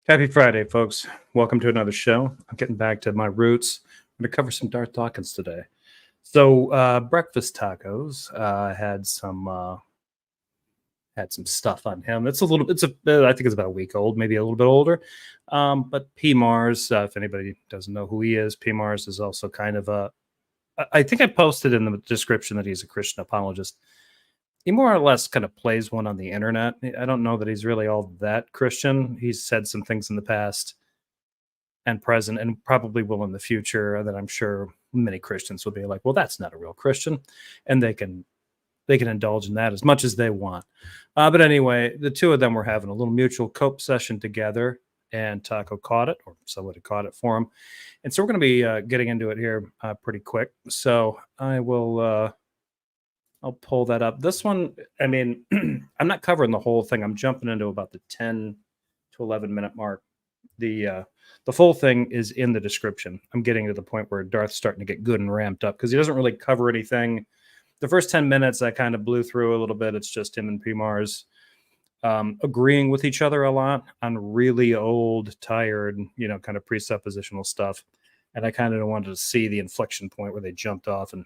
Happy Friday, folks. Welcome to another show. I'm getting back to my roots. I'm going to cover some Darth Dawkins today. So, breakfast tacos had some stuff on him. I think it's about a week old, maybe a little bit older. But P. Mars, if anybody doesn't know who he is, P. Mars is also kind of I think I posted in the description that he's a Christian apologist. He more or less kind of plays one on the internet. I don't know that he's really all that Christian. He's said some things in the past and present and probably will in the future that I'm sure many Christians will be like, well, that's not a real Christian. And they can indulge in that as much as they want. But anyway, the two of them were having a little mutual cope session together, and Taco caught it, or somebody caught it for him. And so we're going to be getting into it here pretty quick. So I'll pull that up. This one, I mean, I'm not covering the whole thing. I'm jumping into about the 10 to 11 minute mark. The full thing is in the description. I'm getting to the point where Darth's starting to get good and ramped up because he doesn't really cover anything. The first 10 minutes, I kind of blew through a little bit. It's just him and P. Mars agreeing with each other a lot on really old, tired, kind of presuppositional stuff. And I kind of wanted to see the inflection point where they jumped off and,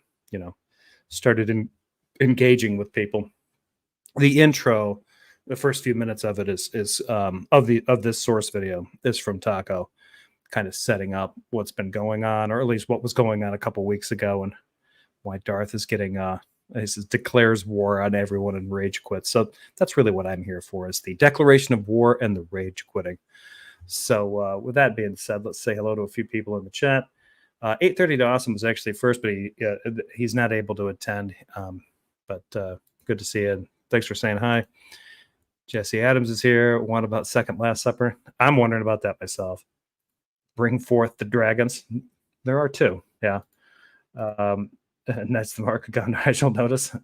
started engaging with people. The intro, the first few minutes of it is of this source video is from Taco, kind of setting up what's been going on, or at least what was going on a couple weeks ago, and why Darth is getting he says declares war on everyone and rage quits. So that's really what I'm here for, is the declaration of war and the rage quitting. So with that being said, let's say hello to a few people in the chat. 8:30 to Awesome was actually first, but he's not able to attend. But good to see you. Thanks for saying hi. Jesse Adams is here. What about second Last Supper? I'm wondering about that myself. Bring forth the dragons. There are two. Yeah. And that's the mark of God. I shall notice.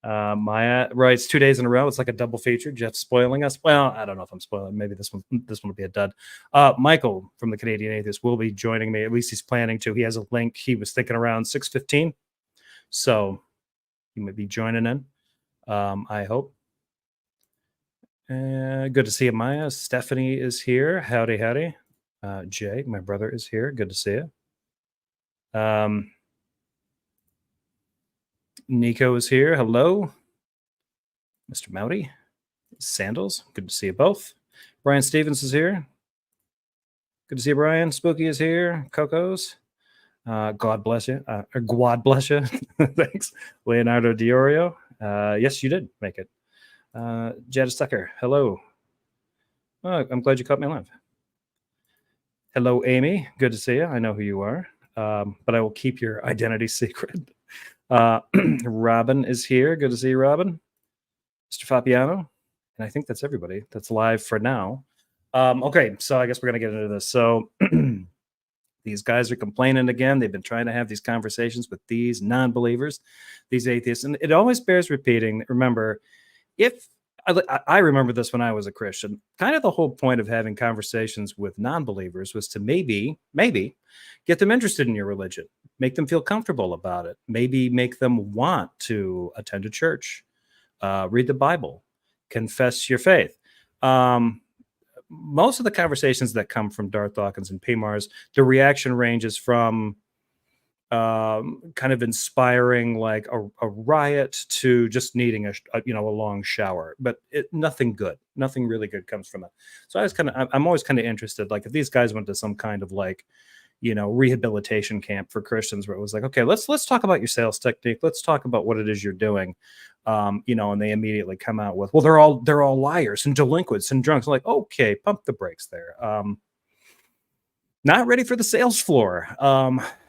Maya writes 2 days in a row. It's like a double feature. Jeff's spoiling us. Well, I don't know if I'm spoiling. Maybe this one will be a dud. Michael from the Canadian Atheist will be joining me. At least he's planning to. He has a link. He was thinking around 6:15. So you might be joining in. I hope. Good to see you, Maya. Stephanie is here. Howdy, howdy. Jay, my brother, is here. Good to see you. Nico is here. Hello. Mr. Mowdy. Sandals. Good to see you both. Brian Stevens is here. Good to see you, Brian. Spooky is here. Coco's. God bless you. God bless you. Thanks. Leonardo Diorio. Yes, you did make it. Jed Stucker. Hello. Oh, I'm glad you caught me live. Hello, Amy. Good to see you. I know who you are, but I will keep your identity secret. Robin is here. Good to see you, Robin. Mr. Fabiano. And I think that's everybody that's live for now. Okay, so I guess we're going to get into this. So these guys are complaining again. They've been trying to have these conversations with these non-believers, these atheists. And it always bears repeating. Remember, if I remember this when I was a Christian, kind of the whole point of having conversations with non-believers was to maybe get them interested in your religion, make them feel comfortable about it, maybe make them want to attend a church, read the Bible, confess your faith. Most of the conversations that come from Darth Dawkins and P. Mars, the reaction ranges from kind of inspiring like a riot to just needing a long shower, but nothing really good comes from it. So I'm always kind of interested, like if these guys went to some kind of like rehabilitation camp for Christians where it was like, okay, let's talk about your sales technique, let's talk about what it is you're doing, and they immediately come out with, well, they're all liars and delinquents and drunks. I'm like, okay, pump the brakes there. Not ready for the sales floor.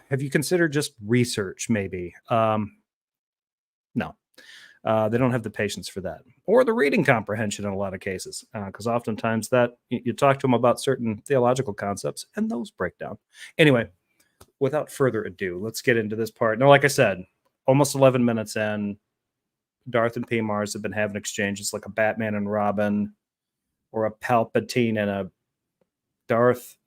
Have you considered just research, maybe? No. They don't have the patience for that. Or the reading comprehension in a lot of cases, because oftentimes that you talk to them about certain theological concepts and those break down. Anyway, without further ado, let's get into this part. Now, like I said, almost 11 minutes in, Darth and P. Mars have been having exchanges like a Batman and Robin or a Palpatine and a Darth.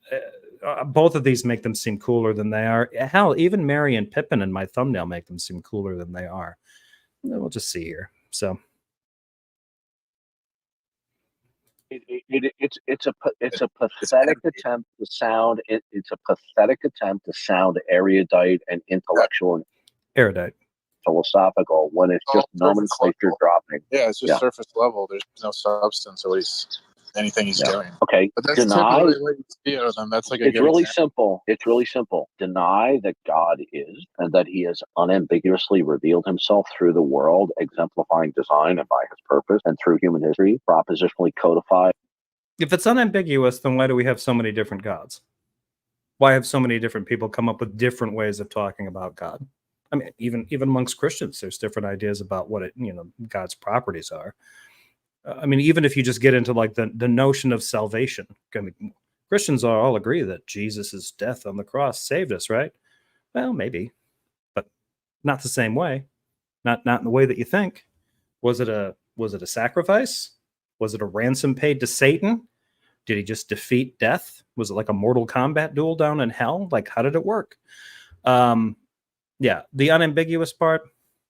Both of these make them seem cooler than they are. Hell, even Merry and Pippin in my thumbnail make them seem cooler than they are. We'll just see here. So It's a pathetic attempt to sound. It's a pathetic attempt to sound erudite and intellectual and Erudite. philosophical when it's just nomenclature dropping. Yeah, it's just surface level. There's no substance, or anything he's doing. Okay, but that's deny. What you see out of them. That's like it's really simple. It's really simple. Deny that God is, and that He has unambiguously revealed Himself through the world, exemplifying design and by His purpose, and through human history, propositionally codified. If it's unambiguous, then why do we have so many different gods? Why have so many different people come up with different ways of talking about God? I mean, even amongst Christians, there's different ideas about what God's properties are. I mean, even if you just get into like the notion of salvation, I mean, Christians all agree that Jesus' death on the cross saved us, right? Well, maybe, but not the same way. Not in the way that you think. Was it a sacrifice? Was it a ransom paid to Satan? Did he just defeat death? Was it like a Mortal Kombat duel down in hell? Like, how did it work? Yeah, the unambiguous part,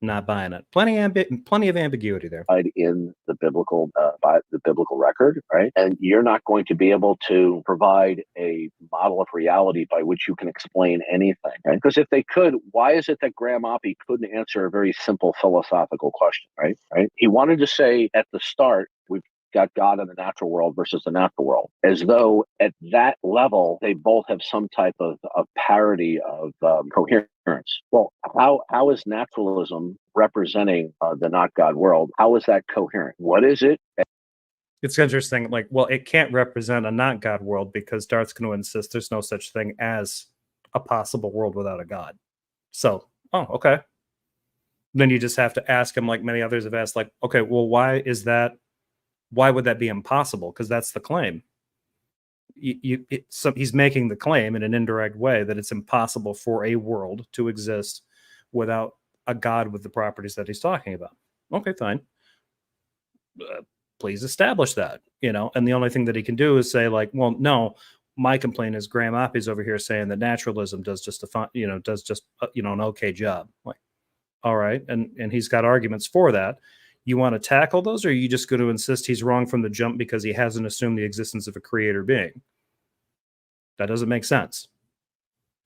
not buying it. Plenty of ambiguity there. In the biblical, by the biblical record, right? And you're not going to be able to provide a model of reality by which you can explain anything, right? Because if they could, why is it that Graham Oppy couldn't answer a very simple philosophical question, right? He wanted to say at the start, we've got God in the natural world versus the natural world, as though at that level they both have some type of parity of coherence. Well, how is naturalism representing the not God world? How is that coherent? What is it? It's interesting. Like, well, it can't represent a not God world because Darth's going to insist there's no such thing as a possible world without a God. So, oh, okay. Then you just have to ask him, like many others have asked, like, okay, well, why is that? Why would that be impossible? Because that's the claim. He's making the claim in an indirect way that it's impossible for a world to exist without a God with the properties that he's talking about. Okay, fine. Please establish that, and the only thing that he can do is say, like, well, no, my complaint is Graham Oppy's over here saying that naturalism does just an okay job. Like, all right. And he's got arguments for that. You want to tackle those, or are you just going to insist he's wrong from the jump because he hasn't assumed the existence of a creator being? That doesn't make sense.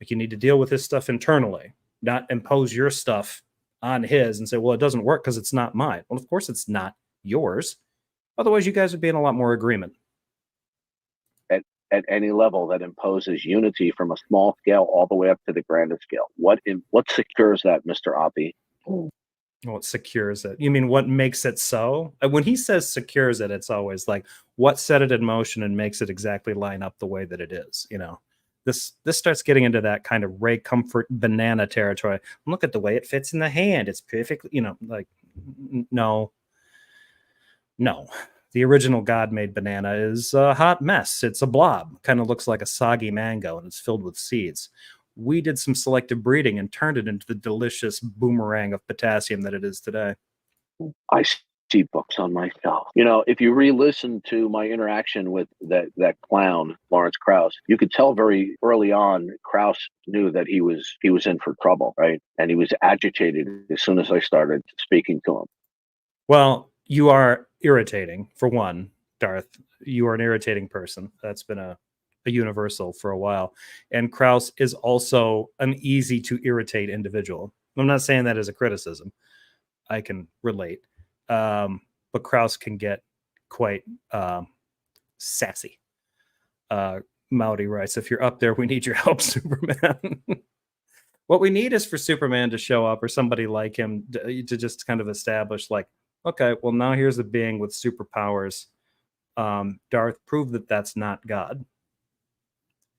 Like, you need to deal with his stuff internally, not impose your stuff on his and say, well, it doesn't work because it's not mine. Well, of course it's not yours. Otherwise, you guys would be in a lot more agreement. At any level that imposes unity from a small scale all the way up to the grandest scale. What secures that, Mr. Oppy? What secures it? You mean what makes it so? When he says secures it, it's always like what set it in motion and makes it exactly line up the way that it is. This starts getting into that kind of Ray Comfort banana territory. Look at the way it fits in the hand. It's perfectly, like, no. The original God-made banana is a hot mess. It's a blob. Kind of looks like a soggy mango, and it's filled with seeds. We did some selective breeding and turned it into the delicious boomerang of potassium that it is today. I see books on my shelf. If you re-listen to my interaction with that clown, Lawrence Krauss, you could tell very early on Krauss knew that he was in for trouble, right? And he was agitated as soon as I started speaking to him. Well, you are irritating, for one, Darth. You are an irritating person. That's been a universal for a while. And Krauss is also an easy to irritate individual. I'm not saying that as a criticism. I can relate. But Krauss can get quite sassy. Maudie writes, if you're up there, we need your help, Superman. What we need is for Superman to show up, or somebody like him to just kind of establish, like, okay, well, now here's a being with superpowers. Darth, prove that that's not God.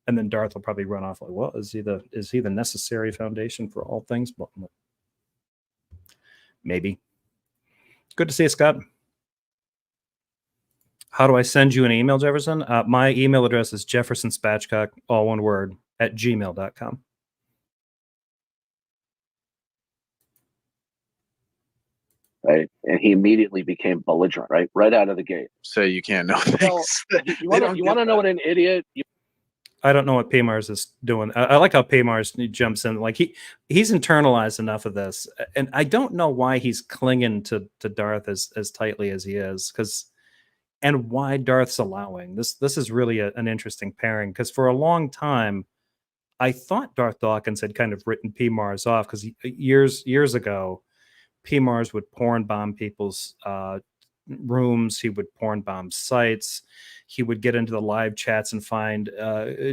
And then Darth will probably run off like, well, is he the necessary foundation for all things? Well, maybe. Good to see you, Scott. How do I send you an email, Jefferson? My email address is jeffersonspatchcock, all one word, @gmail.com. Right, and he immediately became belligerent, right out of the gate. Say you can't know things. You want to know what an idiot? I don't know what Paymars is doing. I like how Paymars jumps in. Like he's internalized enough of this, and I don't know why he's clinging to Darth as tightly as he is, because and why Darth's allowing this. This is really an interesting pairing, because for a long time, I thought Darth Dawkins had kind of written P. Mars off, because years ago, P. Mars would porn bomb people's rooms. He would porn bomb sites. He would get into the live chats and find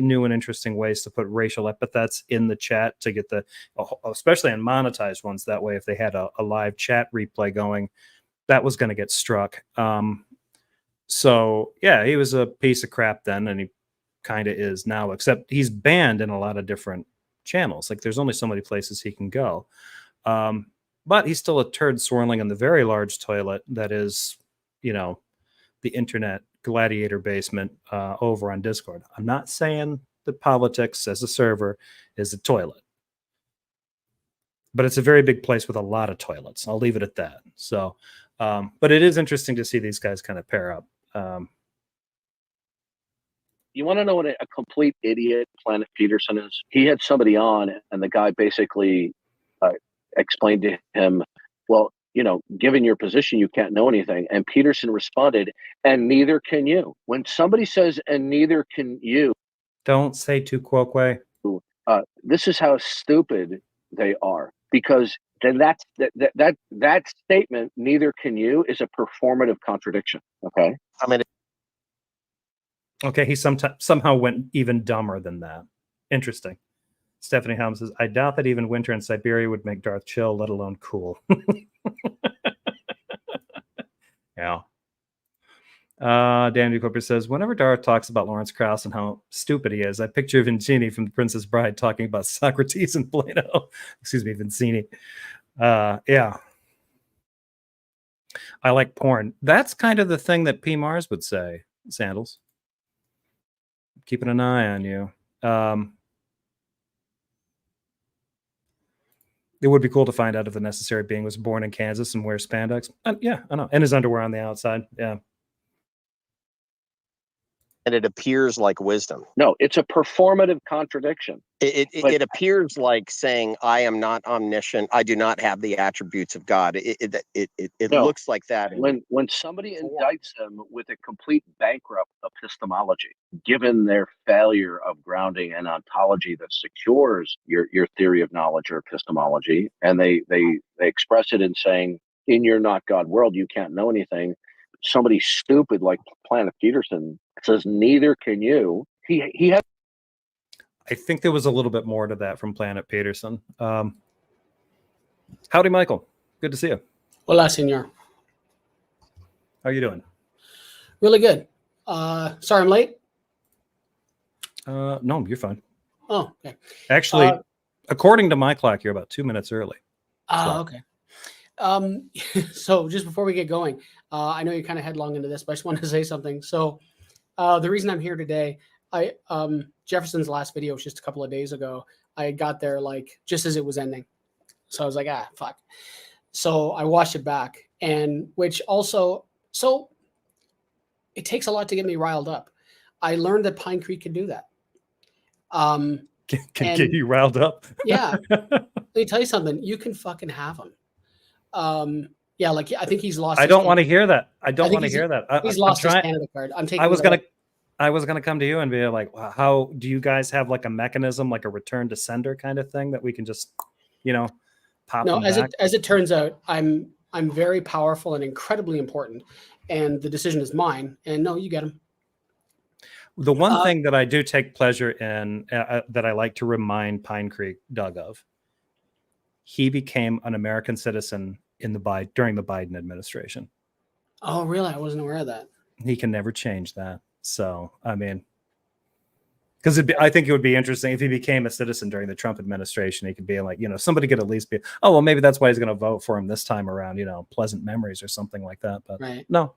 new and interesting ways to put racial epithets in the chat to get especially on monetized ones. That way, if they had a live chat replay going, that was going to get struck. So yeah, he was a piece of crap then, and he kind of is now, except he's banned in a lot of different channels. Like, there's only so many places he can go. But he's still a turd swirling in the very large toilet that is, the internet gladiator basement over on Discord. I'm not saying that politics as a server is a toilet, but it's a very big place with a lot of toilets. I'll leave it at that. So, but it is interesting to see these guys kind of pair up. You want to know what a complete idiot Planet Peterson is? He had somebody on, and the guy basically explained to him, well, given your position, you can't know anything. And Peterson responded, and neither can you. When somebody says, and neither can you, don't say tu quoque. This is how stupid they are, because then that statement, neither can you, is a performative contradiction. Okay. I mean, okay, he somehow went even dumber than that. Interesting. Stephanie Helm says, I doubt that even winter in Siberia would make Darth chill, let alone cool. Yeah. Danny Cooper says, whenever Darth talks about Lawrence Krauss and how stupid he is, I picture Vincini from The Princess Bride talking about Socrates and Plato. Excuse me, Vincini. Yeah. I like porn. That's kind of the thing that P. Mars would say, Sandals. Keeping an eye on you. It would be cool to find out if the necessary being was born in Kansas and wears spandex. Yeah, I know. And his underwear on the outside. Yeah. And it appears like wisdom. No, it's a performative contradiction. It appears like saying, I am not omniscient. I do not have the attributes of God. It looks like that. When somebody indicts them with a complete bankrupt epistemology, given their failure of grounding an ontology that secures your theory of knowledge or epistemology, and they express it in saying, in your not God world, you can't know anything. Somebody stupid like Planet Peterson says, neither can you. He has. I think there was a little bit more to that from Planet Peterson. Howdy, Michael. Good to see you. Hola, senor. How are you doing? Really good. Sorry I'm late. No, you're fine. Oh, okay. Actually, according to my clock, you're about 2 minutes early. Okay. So just before we get going, I know you're kind of headlong into this, but I just wanted to say something. So the reason I'm here today, Jefferson's last video was just a couple of days ago. I got there like just as it was ending. So I was like, fuck. So I watched it back, and which also, so it takes a lot to get me riled up. I learned that Pine Creek can do that. Can get you riled up. Yeah. Let me tell you something. You can fucking have him. Yeah, like I think he's lost. I don't want to hear that. I don't want to hear that. He's lost his Canada card. I'm taking. I was gonna come to you and be like, how do you guys have like a mechanism, like a return to sender kind of thing that we can just, pop? No, as it turns out, I'm very powerful and incredibly important, and the decision is mine. And no, you get him. The one thing that I do take pleasure in, that I like to remind Pine Creek Doug of, he became an American citizen during the Biden administration. Oh, really? I wasn't aware of that. He can never change that. So, I mean, because I think it would be interesting if he became a citizen during the Trump administration. He could be like, somebody could at least be, oh, well, maybe that's why he's going to vote for him this time around, pleasant memories or something like that. But right. No.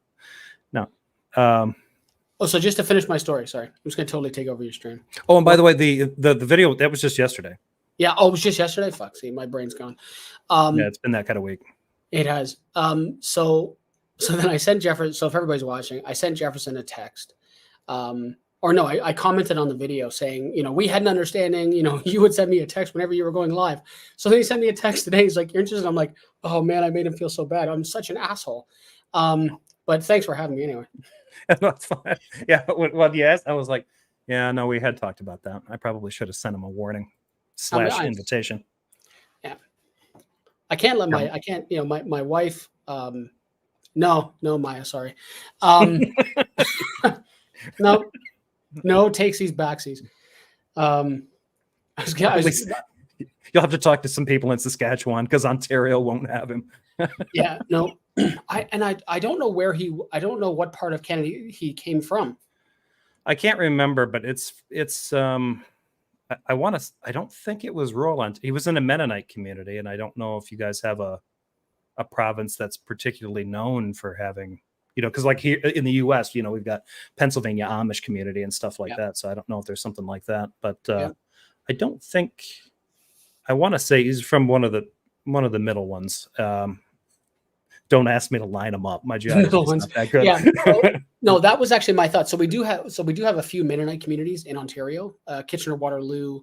So just to finish my story, sorry, I'm just going to totally take over your stream. Oh, and by the way, the video, that was just yesterday. Yeah. Oh, it was just yesterday? Fuck, see, my brain's gone. Yeah, it's been that kind of week. It has. So then I sent Jefferson, so if everybody's watching, I sent Jefferson a text. Or no, I commented on the video saying, we had an understanding, you would send me a text whenever you were going live. So then he sent me a text today. He's like, you're interested? I'm like, oh man, I made him feel so bad. I'm such an asshole. But thanks for having me anyway. That's fine. Yeah, when you asked, I was like, yeah, no, we had talked about that. I probably should have sent him a warning / invitation. Yeah, I can't let Yeah. I can't, you know, my wife. No, Maya, sorry. No takesies, backsies. You'll have to talk to some people in Saskatchewan because Ontario won't have him. Yeah, no, I don't know I don't know what part of Canada he came from. I can't remember, but it's I don't think it was rural. He was in a Mennonite community, and I don't know if you guys have a province that's particularly known for having, you know, because like here in the U.S., you know, we've got Pennsylvania Amish community and stuff like that. So I don't know if there's something like that, but I don't think. I want to say he's from one of the middle ones. Don't ask me to line them up. My geography is not that good. Yeah, no, that was actually my thought. So we do have a few Mennonite communities in Ontario, Kitchener, Waterloo,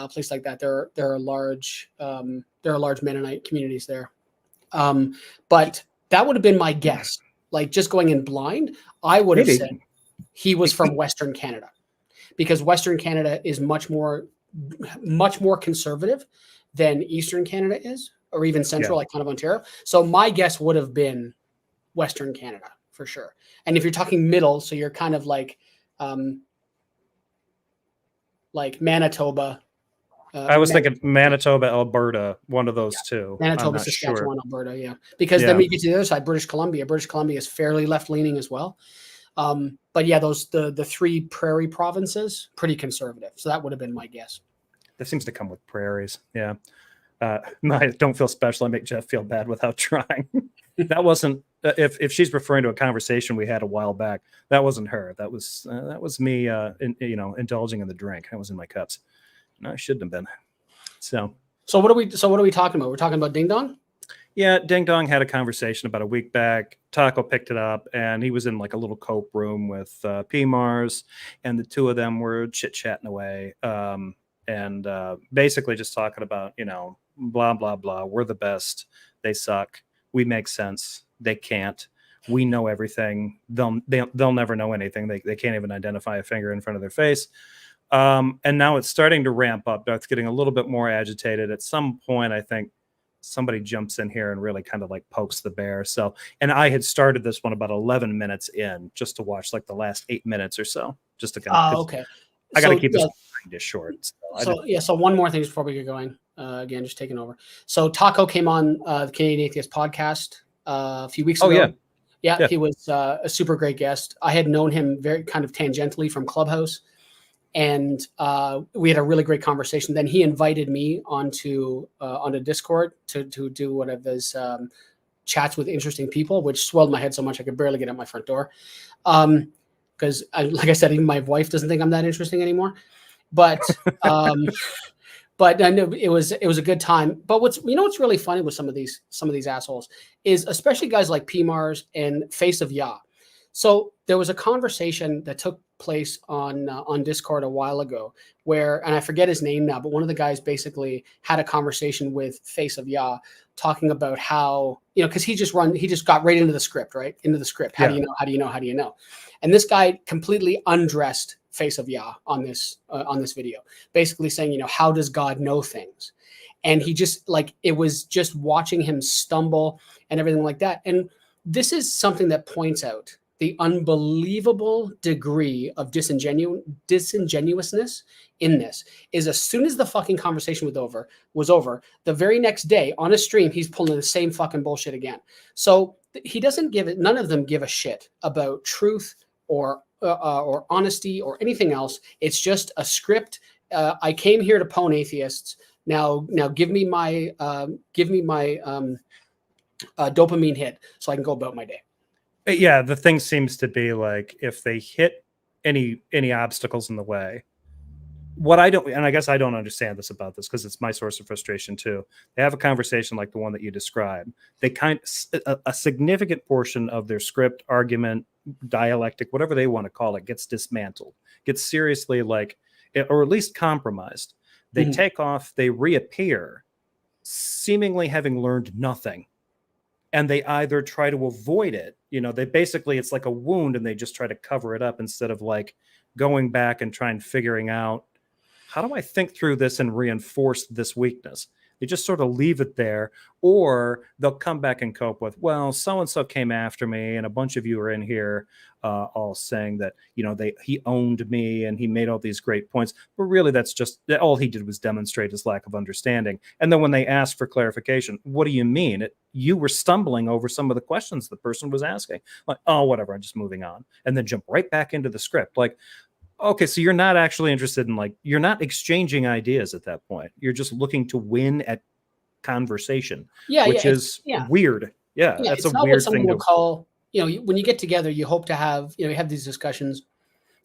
place like that. There are large Mennonite communities there. But that would have been my guess. Like just going in blind, I would have said he was from Western Canada, because Western Canada is much more conservative than Eastern Canada is, or even Central, like kind of Ontario. So my guess would have been Western Canada for sure. And if you're talking middle, so you're kind of like Manitoba. I was thinking Manitoba, Alberta, one of those two. Manitoba, Saskatchewan, Alberta, yeah. Because then we get to the other side, British Columbia. British Columbia is fairly left-leaning as well. But yeah, the three prairie provinces, pretty conservative. So that would have been my guess. That seems to come with prairies. Yeah. I don't feel special. I make Jeff feel bad without trying. That wasn't, if she's referring to a conversation we had a while back, that wasn't her. That was me, indulging in the drink. That was in my cups. No, I shouldn't have been. So what are we talking about? We're talking about Ding Dong? Yeah, Ding Dong had a conversation about a week back. Taco picked it up, and he was in like a little cope room with PMARS, and the two of them were chit-chatting away, and basically just talking about, blah, blah, blah. We're the best. They suck. We make sense. They can't. We know everything. They'll never know anything. They can't even identify a finger in front of their face. And now it's starting to ramp up. It's getting a little bit more agitated. At some point, I think somebody jumps in here and really kind of like pokes the bear. So, and I had started this one about 11 minutes in, just to watch like the last 8 minutes or so, just to kind of. Okay. I got to keep this short. So one more thing before we get going. Again, just taking over. So Taco came on the Canadian Atheist podcast a few weeks ago. Yeah, he was a super great guest. I had known him very kind of tangentially from Clubhouse. And we had a really great conversation. Then he invited me onto Discord to do one of his chats with interesting people, which swelled my head so much I could barely get out my front door. Because, like I said, even my wife doesn't think I'm that interesting anymore. But but I know it was a good time. But what's really funny with some of these assholes is especially guys like PMARS and Face of Yah. So there was a conversation that took place on Discord a while ago where, and I forget his name now, but one of the guys basically had a conversation with Face of Yah talking about how, because he just got right into the script, right? Into the script. How do you know? And this guy completely undressed Face of Yah on this video, basically saying, how does God know things? And he just it was just watching him stumble and everything like that. And this is something that points out the unbelievable degree of disingenuousness in this. Is as soon as the fucking conversation was over, the very next day on a stream, he's pulling the same fucking bullshit again. So he doesn't none of them give a shit about truth or honesty or anything else. It's just a script. I came here to pwn atheists. Now give me my dopamine hit so I can go about my day. Yeah, the thing seems to be like if they hit any obstacles in the way, I guess I don't understand this about this because it's my source of frustration too. They have a conversation like the one that you described. They a significant portion of their script, argument, dialectic, whatever they want to call it, gets dismantled, gets seriously or at least compromised. They take off, they reappear, seemingly having learned nothing. and they either try to avoid it, they basically, it's like a wound and they just try to cover it up instead of like going back and trying figuring out, how do I think through this and reinforce this weakness? They just sort of leave it there, or they'll come back and cope with, well, so-and-so came after me and a bunch of you are in here all saying that, he owned me and he made all these great points. But really, that's just, all he did was demonstrate his lack of understanding. And then when they ask for clarification, what do you mean? You were stumbling over some of the questions the person was asking. Like, oh, whatever, I'm just moving on. And then jump right back into the script. Like, okay, so you're not actually interested in, you're not exchanging ideas at that point. You're just looking to win at conversation, which is weird. Yeah, that's it's a not weird what someone thing will call, when you get together, you hope to have, you have these discussions.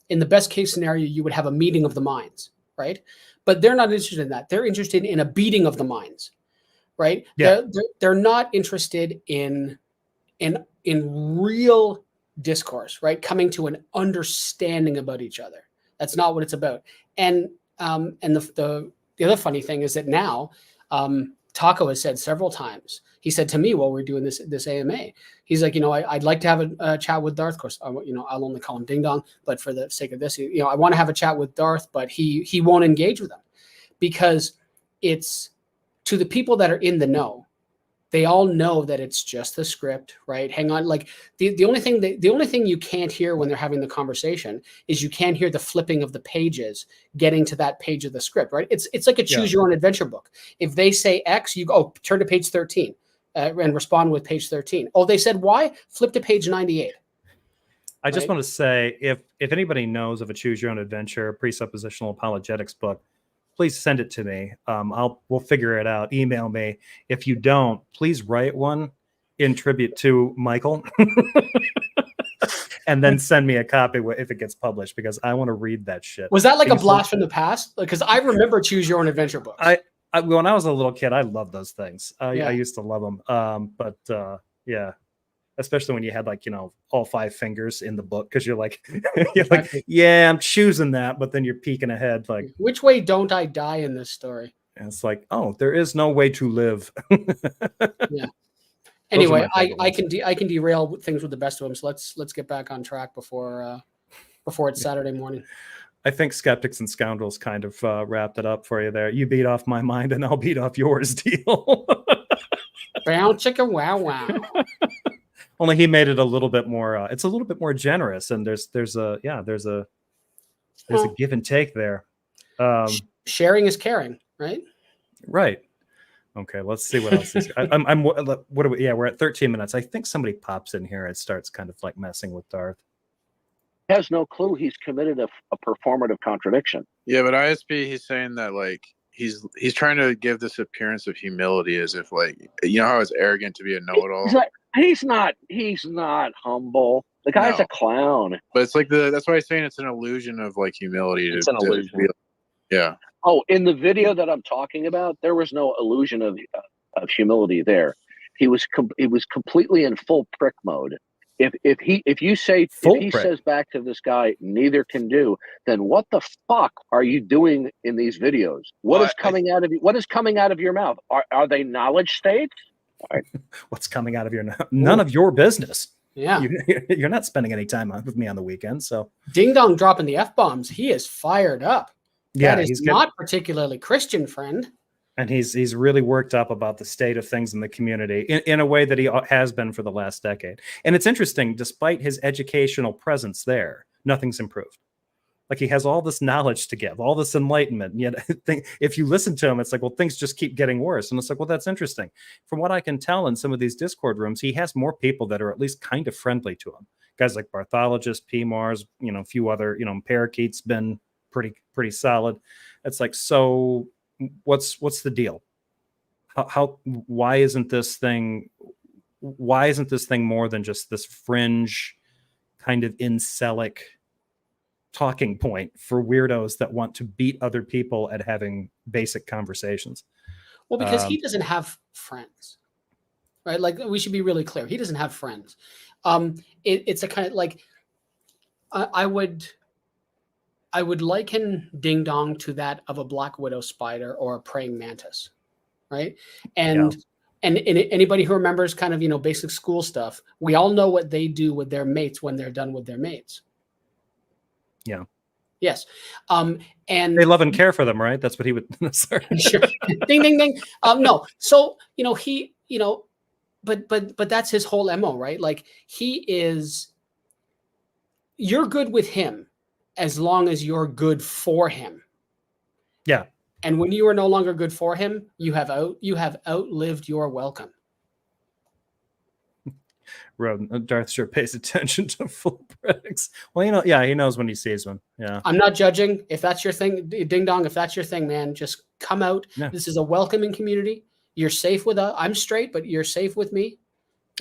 In the best case scenario, you would have a meeting of the minds, right? But they're not interested in that. They're interested in a beating of the minds, right? Yeah. They're not interested in real discourse, right? Coming to an understanding about each other. That's not what it's about. And the other funny thing is that now, Taco has said several times, he said to me while we're doing this AMA, he's like, I'd like to have a chat with Darth. Of course, I'll only call him Ding Dong, but for the sake of this, I want to have a chat with Darth, but he won't engage with him because it's to the people that are in the know. They all know that it's just the script, right? Hang on, like the only thing you can't hear when they're having the conversation is you can't hear the flipping of the pages getting to that page of the script, right? It's like a choose your own adventure book. If they say X, you go turn to page 13 and respond with page 13. Oh, they said Y, flip to page 98. I just want to say, if anybody knows of a choose your own adventure presuppositional apologetics book, please send it to me. We'll figure it out. Email me. If you don't, please write one in tribute to Micheal, and then send me a copy if it gets published, because I want to read that shit. Was that like a blast from the past? Because I remember choose your own adventure books. When I was a little kid, I loved those things. I used to love them. But yeah. Especially when you had all 5 fingers in the book, because you're like, yeah, I'm choosing that, but then you're peeking ahead, like, which way don't I die in this story? And it's like, oh, there is no way to live. Yeah. Anyway, I can derail things with the best of them. So let's get back on track before it's Saturday morning. I think Skeptics and Scoundrels kind of wrapped it up for you there. You beat off my mind, and I'll beat off yours deal. Bow chicka wow wow. Only he made it a little bit more. It's a little bit more generous, and there's a give and take there. Sharing is caring, right? Right. Okay. Let's see what else. What are we? Yeah, we're at 13 minutes. I think somebody pops in here and starts kind of like messing with Darth. He has no clue he's committed a performative contradiction. Yeah, but ISP, he's saying that he's trying to give this appearance of humility, as if how it's arrogant to be a know-it-all. He's not humble. The guy's a clown. But it's that's why he's saying it's an illusion of humility. It's an illusion. Yeah. Oh, in the video that I'm talking about, there was no illusion of humility there. He was completely in full prick mode. If he says back to this guy, neither can do, then what the fuck are you doing in these videos? What is coming out of your mouth? Are they knowledge states? Right. What's coming out of your mouth? None of your business. Yeah. You're not spending any time with me on the weekend. So Ding Dong dropping the F-bombs. He is fired up. Yeah, that is not particularly Christian, friend. And he's really worked up about the state of things in the community in a way that he has been for the last decade. And it's interesting, despite his educational presence there, nothing's improved. Like, he has all this knowledge to give, all this enlightenment. And yet, if you listen to him, it's like, well, things just keep getting worse. And it's like, well, that's interesting. From what I can tell in some of these Discord rooms, he has more people that are at least kind of friendly to him. Guys like Barthologist, P. Mars, a few other, Parakeet's been pretty solid. It's like, so what's the deal? Why isn't this thing more than just this fringe kind of incelic talking point for weirdos that want to beat other people at having basic conversations? Well, because he doesn't have friends, right? Like, we should be really clear. He doesn't have friends. It's a kind of like, I would liken Ding Dong to that of a black widow spider or a praying mantis, right? And and anybody who remembers kind of, basic school stuff, we all know what they do with their mates when they're done with their mates. Yeah. Yes. And they love and care for them, right? That's what he would. Sorry. Sure. Ding, ding, ding. No. So, he, but that's his whole MO, right? Like you're good with him as long as you're good for him. Yeah. And when you are no longer good for him, you have outlived your welcome. Darth sure pays attention to full predicts. Well, he knows when he sees one. Yeah. I'm not judging. If that's your thing, ding dong, if that's your thing, man, just come out. Yeah. This is a welcoming community. You're safe with us. I'm straight, but you're safe with me.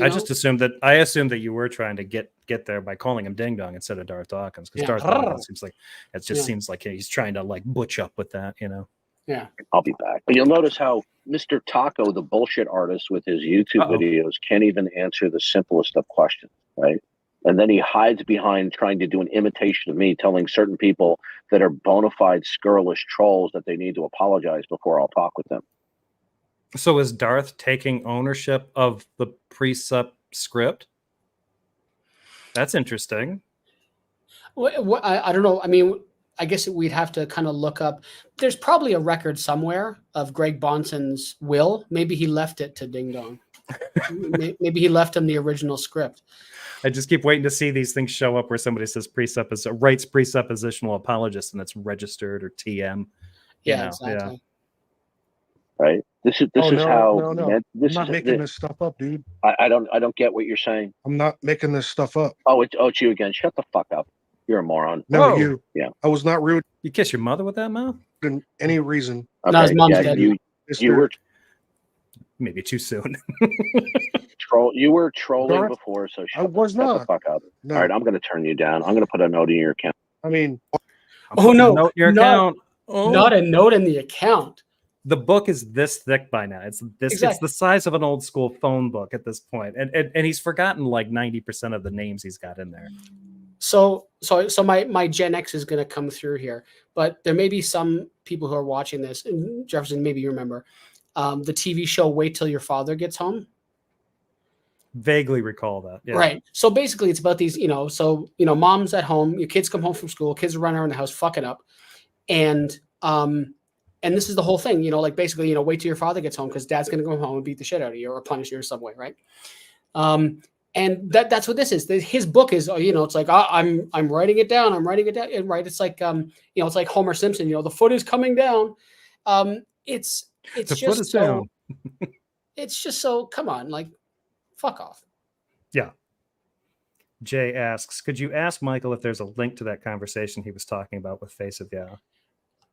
I assumed that you were trying to get there by calling him Ding Dong instead of Darth Dawkins, because Darth Dawkins seems like he's trying to like butch up with that, Yeah. I'll be back. But you'll notice how Mr. Taco, the bullshit artist with his YouTube videos, can't even answer the simplest of questions, right? And then he hides behind trying to do an imitation of me, telling certain people that are bona fide scurrilous trolls that they need to apologize before I'll talk with them. So is Darth taking ownership of the Presup script? That's interesting. I don't know. I mean, I guess we'd have to kind of look up. There's probably a record somewhere of Greg Bonson's will. Maybe he left it to Ding Dong. Maybe he left him the original script. I just keep waiting to see these things show up where somebody says writes presuppositional apologist and it's registered or TM. Yeah, exactly. Yeah. Right. This is how. I'm not making this stuff up, dude. I don't get what you're saying. I'm not making this stuff up. Oh, it's you again. Shut the fuck up. You're a moron. No, Whoa. you. Yeah. I was not rude You kiss your mother with that mouth? in any reason. Okay, No, his mom's dead. You were Maybe too soon. you were trolling Darth, before, so I was shut the not. fuck up. No. All right, I'm going to turn you down. I'm going to put a note in your account. I mean, Oh no! Note your not, account. Oh. Not a note in the account. The book is this thick by now. It's the size of an old school phone book at this point. And he's forgotten like 90% of the names he's got in there. So my Gen X is going to come through here, but there may be some people who are watching this. And Jefferson, maybe you remember the TV show "Wait Till Your Father Gets Home." Vaguely recall that. Yeah. Right. So basically, it's about these. Mom's at home. Your kids come home from school. Kids are running around the house fucking up, and this is the whole thing. Basically, wait till your father gets home because dad's going to go home and beat the shit out of you or punish you in some way, right? And that's what this is. His book is, it's like I'm writing it down. I'm writing it down. Right? It's like it's like Homer Simpson. The foot is coming down. It's The just foot is so. down. It's just so. Come on, like, fuck off. Yeah. Jay asks, could you ask Michael if there's a link to that conversation he was talking about with Face of Yeah?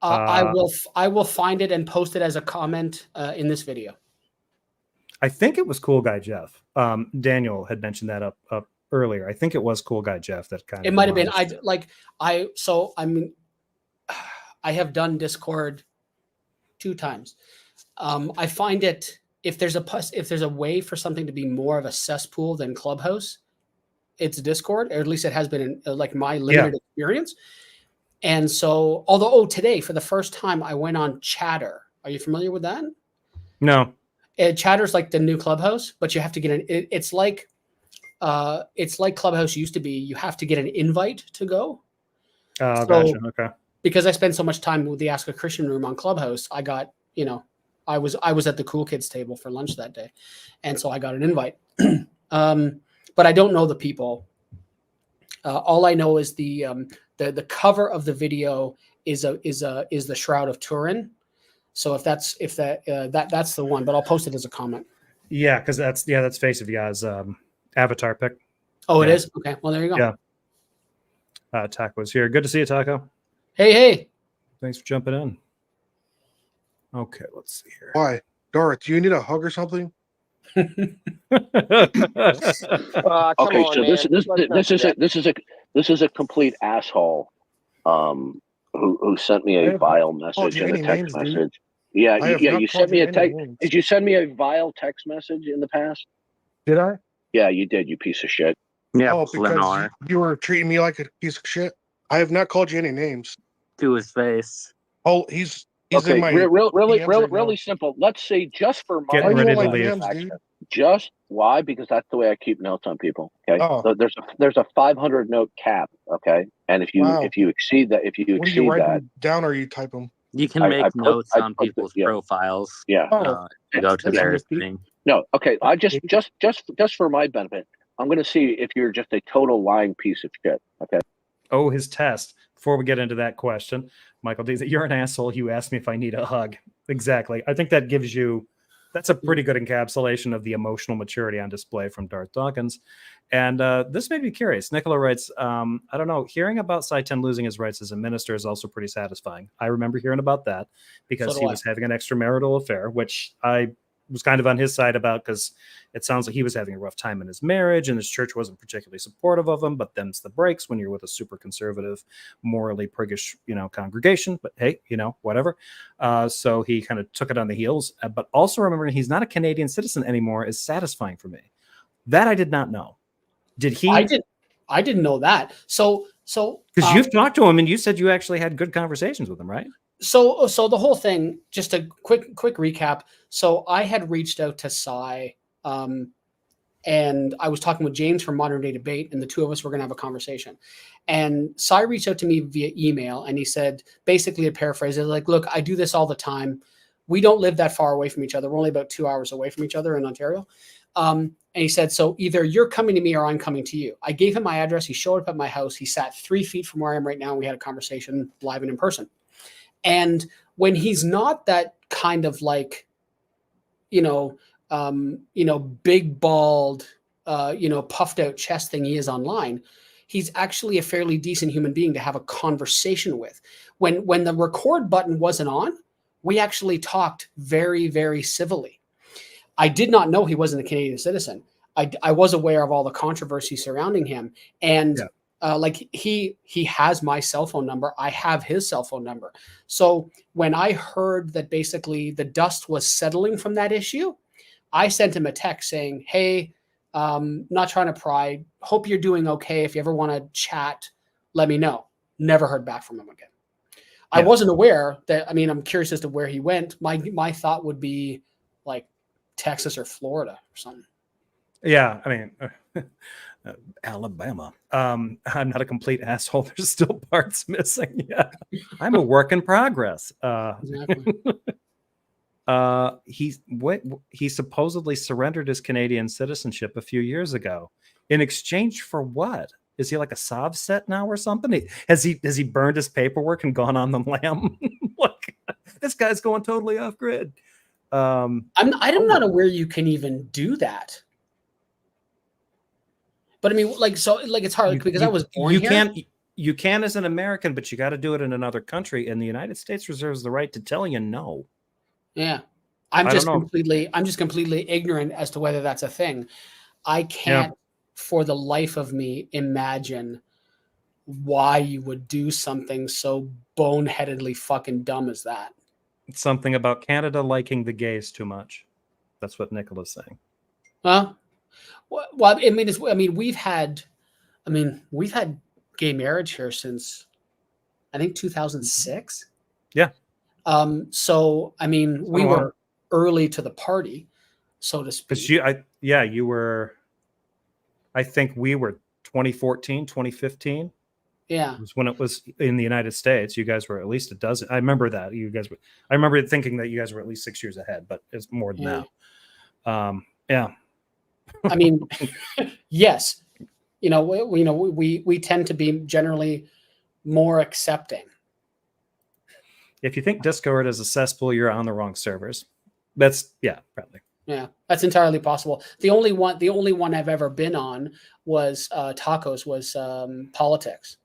I will find it and post it as a comment in this video. I think it was Cool Guy Jeff. Daniel had mentioned that up earlier. I think it was Cool Guy Jeff that kind of. It might have been. I have done Discord 2 times. I find it if there's a way for something to be more of a cesspool than Clubhouse, it's Discord, or at least it has been in my limited experience. And so, although today for the first time I went on Chatter. Are you familiar with that? No. Chatter's like the new Clubhouse, but you have to get it's like Clubhouse used to be. You have to get an invite to go. Oh, gotcha. Okay. Because I spend so much time with the Ask a Christian room on Clubhouse, I got, I was at the cool kids table for lunch that day, and so I got an invite. But I don't know the people. All I know is the cover of the video is the Shroud of Turin. So if that's the one, but I'll post it as a comment. Yeah, because that's Face of Yah's avatar pic. Oh, it is? Okay. Well, there you go. Yeah. Taco's here. Good to see you, Taco. Hey. Thanks for jumping in. Okay, let's see here. why? Darth, do you need a hug or something? Okay, On, so this man. this is a complete asshole who sent me a vile message in a text message. Yeah. You sent me a text. Did you send me a vile text message in the past? Did I? Yeah, you did. You piece of shit. Yeah, Oh, because you were treating me like a piece of shit. I have not called you any names. to his face. Oh, he's He's in Okay, my really, DMs right now. really simple. Let's say just for my Getting Why are you ready in to my leave. DMs, satisfaction, dude? just why? Because that's the way I keep notes on people. Okay, Oh. so there's a 500 note cap. Okay, and if Wow. you exceed that, What are you writing down or you type them? You can I make put- notes I on put the- people's yeah. profiles. Yeah. Oh, To go to that's their nifty. thing. No, okay. I just for my benefit, I'm going to see if you're just a total lying piece of shit. Okay. Oh, his test. Before we get into that question, Michael D, you're an asshole. You asked me if I need a hug. Exactly. I think that gives you, that's a pretty good encapsulation of the emotional maturity on display from Darth Dawkins. And this made me curious. Nicola writes, I don't know, hearing about Saitan losing his rights as a minister is also pretty satisfying. I remember hearing about that because So he do I. was having an extramarital affair, which I was kind of on his side about because it sounds like he was having a rough time in his marriage and his church wasn't particularly supportive of him. But them's the breaks when you're with a super conservative, morally priggish, congregation. But hey, whatever. So he kind of took it on the heels. But also remembering he's not a Canadian citizen anymore is satisfying for me. That I did not know. Did he? I didn't know that. So because you've talked to him and you said you actually had good conversations with him, right? So the whole thing, just a quick recap. So I had reached out to Sai, and I was talking with James from Modern Day Debate, and the two of us were going to have a conversation. And Sai reached out to me via email, and he said, basically, to paraphrase it, like, look, I do this all the time. We don't live that far away from each other. We're only about 2 hours away from each other in Ontario. And he said, so either you're coming to me or I'm coming to you. I gave him my address. He showed up at my house. He sat 3 feet from where I am right now. And we had a conversation live and in person. And when he's not that kind of like, big bald, puffed out chest thing he is online, he's actually a fairly decent human being to have a conversation with. When the record button wasn't on, we actually talked very, very civilly. I did not know he wasn't a Canadian citizen. I was aware of all the controversy surrounding him. And he has my cell phone number. I have his cell phone number. So when I heard that basically the dust was settling from that issue, I sent him a text saying, hey, not trying to pry. Hope you're doing okay. If you ever want to chat, let me know. Never heard back from him again. I wasn't aware that, I'm curious as to where he went. My thought would be like Texas or Florida or something. Yeah, Alabama. I'm not a complete asshole. There's still parts missing. Yeah, I'm a work in progress. Exactly. He supposedly surrendered his Canadian citizenship a few years ago. In exchange for what? Is he like a Sov set now or something? Has he burned his paperwork and gone on the lam? Look, this guy's going totally off grid. I'm not aware you can even do that. But it's hard because I was born here. You can as an American, but you got to do it in another country, and the United States reserves the right to tell you no. Yeah, I'm just completely ignorant as to whether that's a thing. I can't, for the life of me, imagine why you would do something so boneheadedly fucking dumb as that. It's something about Canada liking the gays too much. That's what Nicola's saying. Well, we've had gay marriage here since I think 2006. Yeah. So we were early to the party, so to speak. You were. I think we were 2014, 2015. Yeah. Was when it was in the United States. You guys were at least a dozen. I remember that. I remember thinking that you guys were at least 6 years ahead, but it's more than that. Yeah. Yes. We tend to be generally more accepting. If you think Discord is a cesspool, you're on the wrong servers. That's probably. Yeah, that's entirely possible. The only one I've ever been on was Tacos was Politics.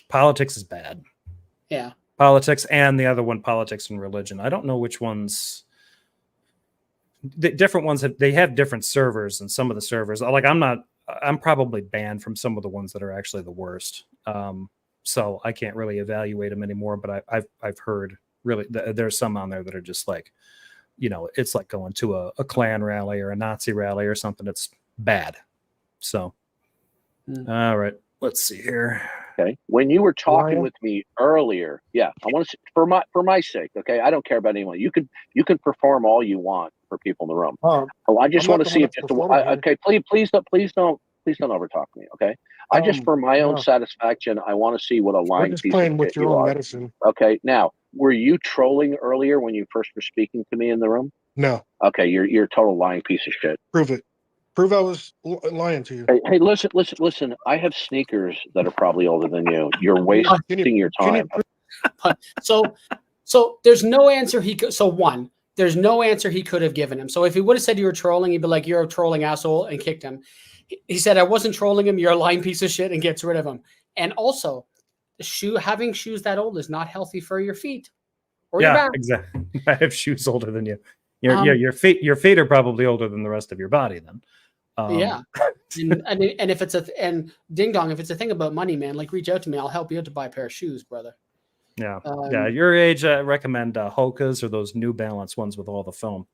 Politics is bad. Yeah. Politics and the other one, Politics and Religion. I don't know which ones. The different ones they have different servers, and some of the servers I'm probably banned from some of the ones that are actually the worst. So I can't really evaluate them anymore, but I've heard really there's some on there that are just like, it's like going to a Klan rally or a Nazi rally or something. It's bad. So, all right, let's see here. Okay. When you were talking Liar. with me earlier, yeah, I want to for my sake. Okay. I don't care about anyone. You can perform all you want for people in the room. Oh, Oh, I just I'm not want to the see one if that's just performing here. okay. Please don't overtalk me. Okay. I just for my own No. satisfaction, I want to see what a We're lying just piece playing of with shit your you own are. medicine. Okay. Now, were you trolling earlier when you first were speaking to me in the room? No, Okay. You're a total lying piece of shit. prove it. Prove I was lying to you. Hey, listen. I have sneakers that are probably older than you. You're wasting your Can you time. So there's no answer he could. So one, there's no answer he could have given him. So if he would have said you were trolling, he'd be like, "You're a trolling asshole," and kicked him. He said, "I wasn't trolling him. You're a lying piece of shit," and gets rid of him. And also, having shoes that old is not healthy for your feet or your back. Exactly. I have shoes older than you. Um, Your feet are probably older than the rest of your body then. Yeah. and if it's and ding dong, if it's a thing about money, man, like reach out to me. I'll help you out to buy a pair of shoes, brother. Yeah. Your age, I recommend Hokas or those New Balance ones with all the foam.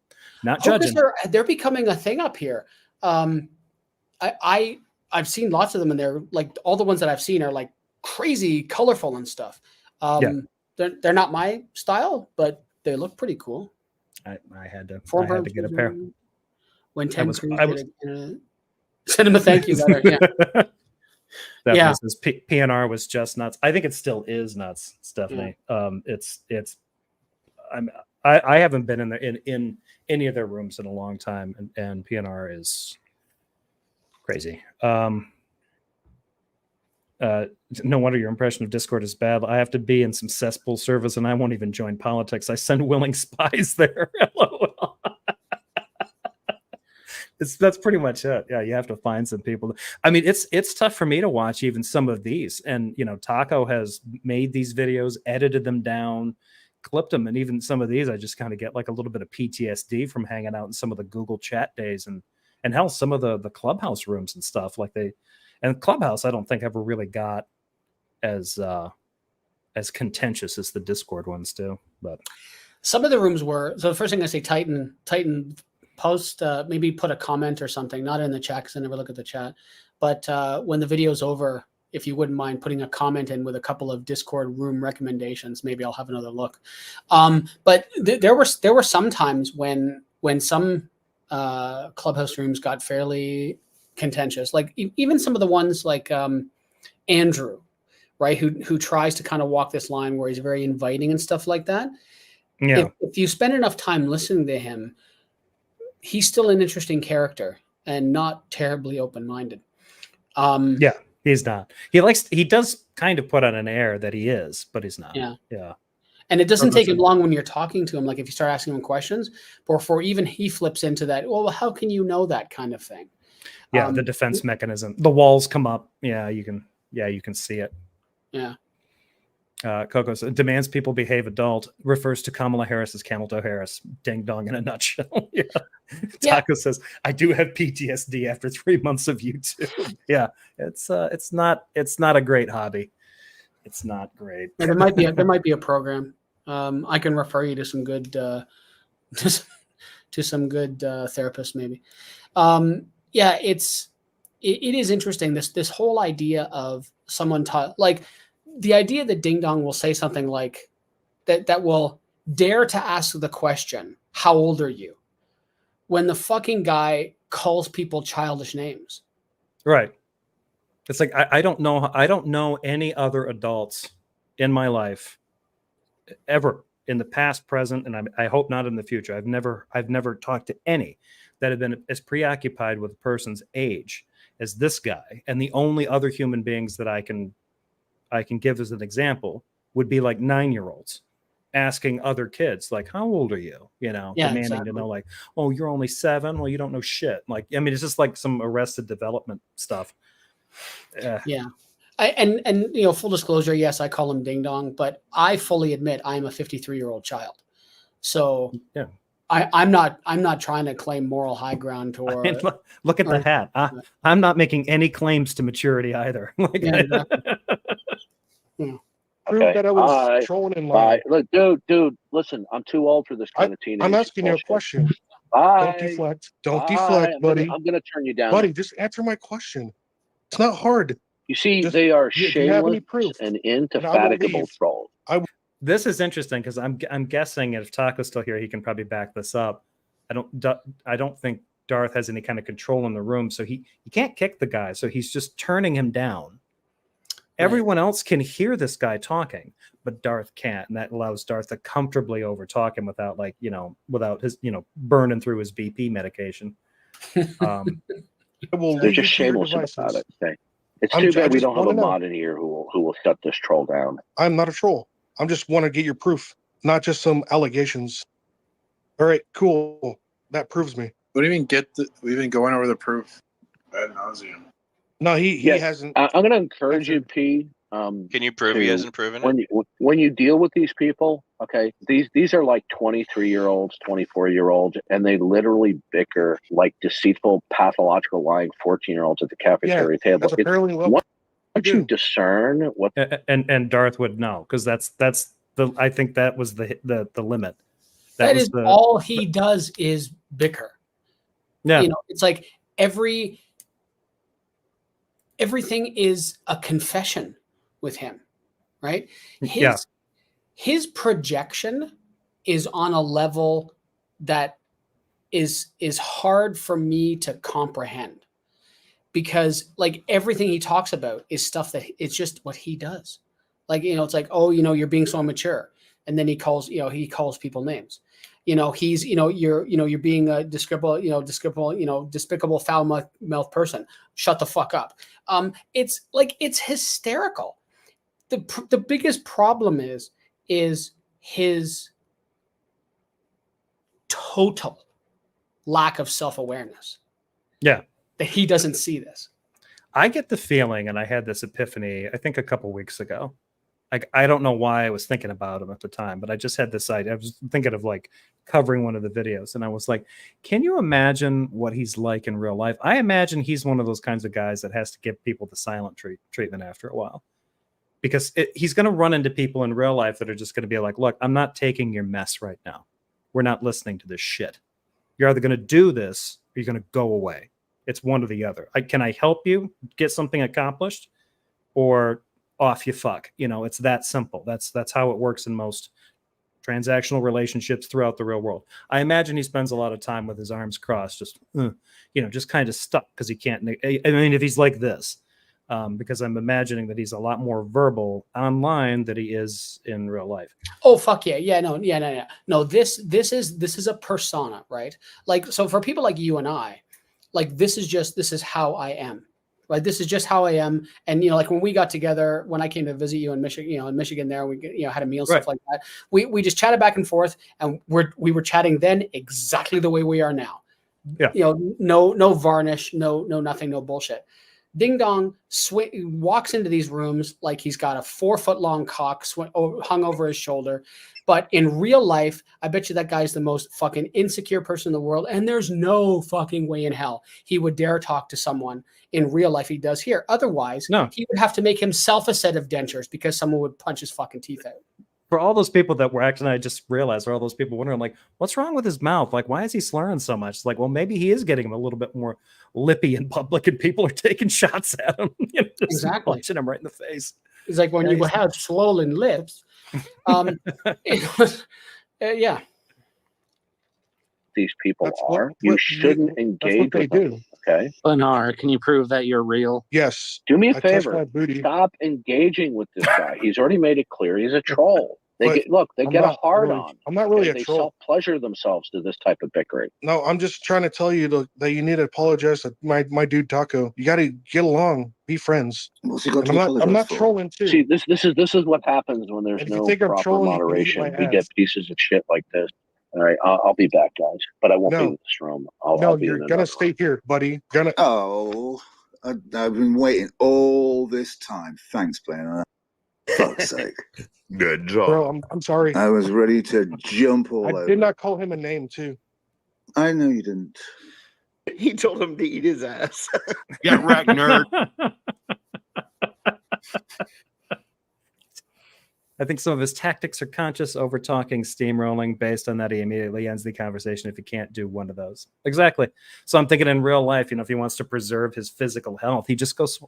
Not judging. They're becoming a thing up here. I've seen lots of them, and they're like all the ones that I've seen are like crazy colorful and stuff. They're not my style, but they look pretty cool. I had to get a pair. When Ted Cruz send him a thank you letter. Yeah. Was PNR was just nuts. I think it still is nuts, Stephanie. Yeah. I haven't been in any of their rooms in a long time, and PNR is crazy. No wonder your impression of Discord is bad. I have to be in some cesspool service, and I won't even join politics. I send willing spies there. That's pretty much it. Yeah, you have to find some people. I mean, it's tough for me to watch even some of these. And Taco has made these videos, edited them down, clipped them, and even some of these, I just kind of get like a little bit of PTSD from hanging out in some of the Google chat days and hell, some of the Clubhouse rooms and stuff. And Clubhouse, I don't think ever really got as contentious as the Discord ones do. But some of the rooms were. So the first thing I say, Titan. Post maybe put a comment or something, not in the chat because I never look at the chat, but when the video's over, if you wouldn't mind putting a comment in with a couple of Discord room recommendations, maybe I'll have another look. But there were some times when some Clubhouse rooms got fairly contentious, like even some of the ones like Andrew, right, who tries to kind of walk this line where he's very inviting and stuff like that. Yeah. If you spend enough time listening to him, he's still an interesting character and not terribly open-minded. Yeah, he's not. He does kind of put on an air that he is, but he's not. Yeah. And it doesn't take him long when you're talking to him, like if you start asking him questions, before even he flips into that, well, how can you know that kind of thing? Yeah, the defense mechanism. The walls come up. Yeah, you can see it. Yeah. Coco says, demands people behave adult, refers to Kamala Harris as Camel Toe Harris. Ding dong in a nutshell. Yeah. Taco says, I do have PTSD after 3 months of YouTube. Yeah, it's not a great hobby. It's not great. There might be a program. I can refer you to some good to some good therapists maybe. Yeah, it is interesting this whole idea of someone like the idea that Ding Dong will say something like that will dare to ask the question, how old are you? When the fucking guy calls people childish names. Right. It's like, I don't know any other adults in my life ever, in the past, present, and I hope not in the future. I've never talked to any that have been as preoccupied with a person's age as this guy. And the only other human beings that I can give as an example would be like 9-year-olds asking other kids, like, how old are you? Demanding to know, like, oh, you're only 7. Well, you don't know shit. Like, I mean, it's just like some Arrested Development stuff. Yeah. And full disclosure, yes, I call him Ding Dong, but I fully admit I'm a 53-year-old child. So yeah. I'm not trying to claim moral high ground or look at the hat. I'm not making any claims to maturity either. Exactly. Prove that I was trolling and lying. Look, dude, listen, I'm too old for this kind of teenage. I'm asking you a question. Bye. Don't deflect, buddy. I'm gonna turn you down. Buddy, just answer my question. It's not hard. You see, Just- they are do you have any shameless proof? and And I will indefatigable leave. trolls. This is interesting because I'm guessing if Taco's still here, he can probably back this up. I don't think Darth has any kind of control in the room, so he can't kick the guy, so he's just turning him down. Right. Everyone else can hear this guy talking, but Darth can't, and that allows Darth to comfortably overtalk him without without his burning through his BP medication. I will They're leave you just to your shameless about devices. it. Okay. It's I too bad we just don't have a wanna know. mod in here who will shut this troll down. I'm not a troll. I just want to get your proof, not just some allegations. All right, cool. That proves me. What do you mean we've been going over the proof ad nauseum. No, he Yes, hasn't. I'm going to encourage you, answered. P. Can you prove he to- hasn't proven it? when you deal with these people, okay, these are like 23-year-olds, 24-year-olds, and they literally bicker like deceitful, pathological, lying 14-year-olds at the cafeteria table. That's apparently what once we you do. discern what And Darth would know because that's the I think that was the limit. That was is all he does is bicker. Yeah. It's like everything is a confession with him, right? His projection is on a level that is hard for me to comprehend, because like everything he talks about is stuff that it's just what he does. Like, it's like, oh, you're being so immature. And then he calls people names. He's, you're being a despicable, foul-mouthed person. Shut the fuck up. It's like, it's hysterical. The biggest problem is his total lack of self-awareness. Yeah. That he doesn't see this. I get the feeling, and I had this epiphany, I think a couple weeks ago. Like, I don't know why I was thinking about him at the time, but I just had this idea. I was thinking of like covering one of the videos, and I was like, can you imagine what he's like in real life? I imagine he's one of those kinds of guys that has to give people the silent treatment after a while, because he's going to run into people in real life that are just going to be like, look, I'm not taking your mess right now. We're not listening to this shit. You're either going to do this or you're going to go away. It's one or the other. Can I help you get something accomplished, or off you fuck? It's that simple. That's how it works in most transactional relationships throughout the real world. I imagine he spends a lot of time with his arms crossed, just just kind of stuck because he can't. I mean, if he's like this, because I'm imagining that he's a lot more verbal online than he is in real life. Oh fuck yeah, no. This is a persona, right? Like, so for people like you and I, like this is how I am. Right, this is just how I am, and like when we got together, when I came to visit you in Michigan, there we had a meal, stuff like that. We just chatted back and forth, and we were chatting then exactly the way we are now. Yeah, no varnish, no nothing, no bullshit. Ding Dong walks into these rooms like he's got a 4-foot long cock hung over his shoulder. But in real life, I bet you that guy's the most fucking insecure person in the world. And there's no fucking way in hell he would dare talk to someone in real life he does here. Otherwise, he would have to make himself a set of dentures because someone would punch his fucking teeth out. For all those people that were actually, I just realized, for all those people wondering, like, what's wrong with his mouth? Like, why is he slurring so much? It's like, well, maybe he is getting a little bit more lippy in public and people are taking shots at him. Just exactly. punching him right in the face. It's like when you have swollen lips. Yeah. These people you shouldn't engage with them. Okay. Lenar, can you prove that you're real? Yes. Do me a favor. Stop engaging with this guy. He's already made it clear he's a troll. They get a hard on. I'm not really a troll. They self-pleasure themselves to this type of bickering. No, I'm just trying to tell you that you need to apologize to my dude Taco. You got to get along, be friends. I'm not trolling too. See, this is what happens when there's no proper moderation. We get pieces of shit like this. All right, I'll be back, guys, but I won't be in this room. I'll be you're gonna stay here, buddy. Oh, I've been waiting all this time. Thanks, Blaine. Fuck's sake. Good job. Bro, I'm sorry. I was ready to jump all over. I did not call him a name, too. I know you didn't. He told him to eat his ass. Get wrecked, nerd. I think some of his tactics are conscious, over-talking, steamrolling. Based on that, he immediately ends the conversation if he can't do one of those. Exactly. So I'm thinking in real life, if he wants to preserve his physical health, he just goes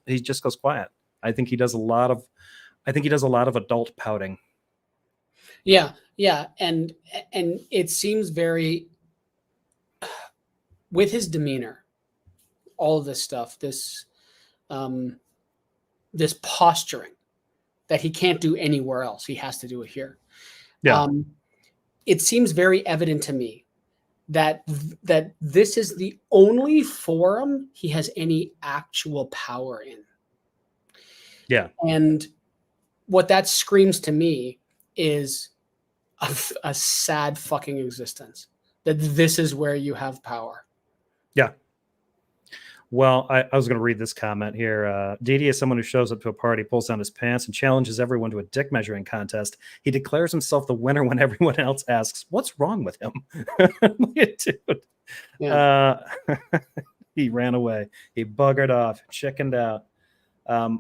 quiet. I think he does a lot of adult pouting. Yeah, and it seems very, with his demeanor, all of this stuff, this this posturing that he can't do anywhere else, he has to do it here. Yeah. It seems very evident to me that this is the only forum he has any actual power in. Yeah. And what that screams to me is a sad fucking existence, that this is where you have power. Yeah. Well, I was going to read this comment here. Didi is someone who shows up to a party, pulls down his pants, and challenges everyone to a dick measuring contest. He declares himself the winner when everyone else asks, "What's wrong with him?" Dude. Yeah. He ran away. He buggered off, chickened out.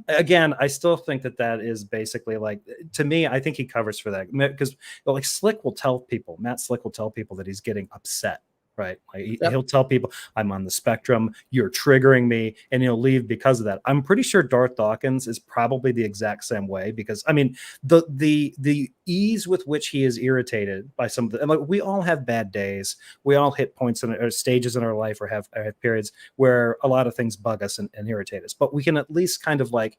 Again, I still think that is basically like, to me, I think he covers for that, because like Matt Slick will tell people that he's getting upset. Right. Like he'll tell people, I'm on the spectrum, you're triggering me, and he'll leave because of that. I'm pretty sure Darth Dawkins is probably the exact same way, because I mean, the ease with which he is irritated by some of the, like, we all have bad days. We all hit points or stages in our life, or have periods where a lot of things bug us and irritate us, but we can at least kind of like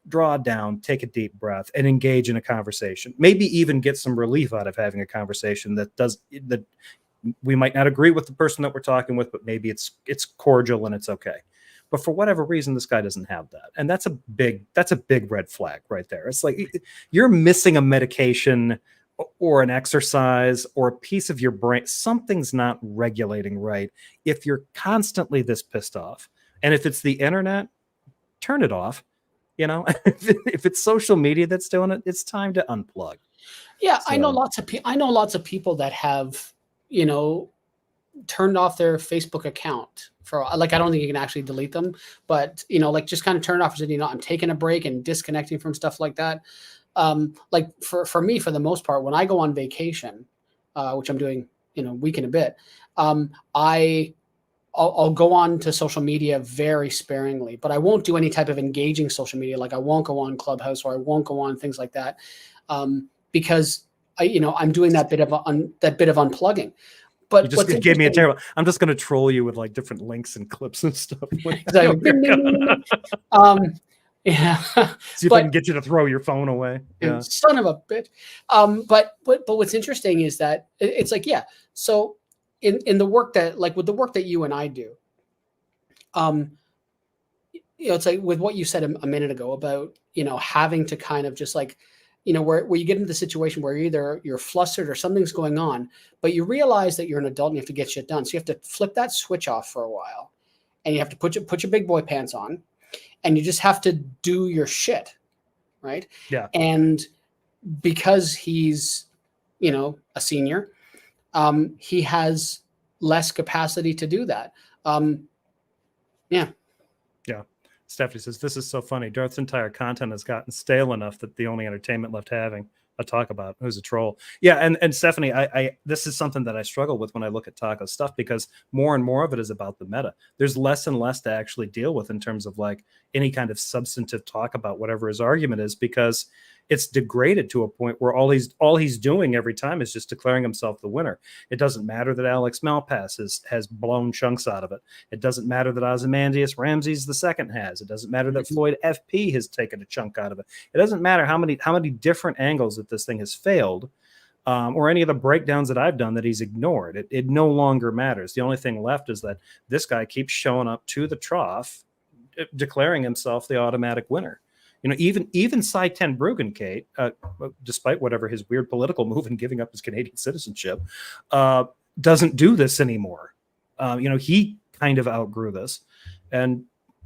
draw down, take a deep breath, and engage in a conversation. Maybe even get some relief out of having a conversation that we might not agree with the person that we're talking with, but maybe it's cordial and it's okay. But for whatever reason, this guy doesn't have that. And that's a big red flag right there. It's like you're missing a medication or an exercise or a piece of your brain. Something's not regulating right if you're constantly this pissed off. And if it's the internet, turn it off. You know, if it's social media that's doing it, it's time to unplug. Yeah, So, I know lots of people that have, you know, turned off their Facebook account for, like, I don't think you can actually delete them, but, you know, like, just kind of turn it off and said, you know, I'm taking a break and disconnecting from stuff like that. Like for me, for the most part, when I go on vacation, which I'm doing, you know, week and a bit, I'll go on to social media very sparingly, but I won't do any type of engaging social media. Like I won't go on Clubhouse, or I won't go on things like that, because I'm doing that bit of unplugging. But you just gave me a terrible. I'm just going to troll you with like different links and clips and stuff. Yeah. See if I can get you to throw your phone away. Yeah. Son of a bitch. But what's interesting is that it's like, yeah. So in the work that, like with the work that you and I do, it's like with what you said a minute ago about, having to kind of just like, where you get into the situation where you're flustered or something's going on, but you realize that you're an adult and you have to get shit done. So you have to flip that switch off for a while, and you have to put your big boy pants on, and you just have to do your shit. Right. Yeah. And because he's, a senior, he has less capacity to do that. Yeah. Yeah. Stephanie says, this is so funny. Darth's entire content has gotten stale enough that the only entertainment left having a talk about who's a troll. Yeah. And Stephanie, I this is something that I struggle with when I look at Taco stuff, because more and more of it is about the meta. There's less and less to actually deal with in terms of like any kind of substantive talk about whatever his argument is, because it's degraded to a point where all he's doing every time is just declaring himself the winner. It doesn't matter that Alex Malpass has blown chunks out of it. It doesn't matter that Ozymandias Ramses II has. It doesn't matter that Floyd FP has taken a chunk out of it. It doesn't matter how many different angles that this thing has failed, or any of the breakdowns that I've done that he's ignored. It no longer matters. The only thing left is that this guy keeps showing up to the trough, declaring himself the automatic winner. Even Cy Ten Bruggen, Kate, despite whatever his weird political move in giving up his Canadian citizenship, doesn't do this anymore. He kind of outgrew this, and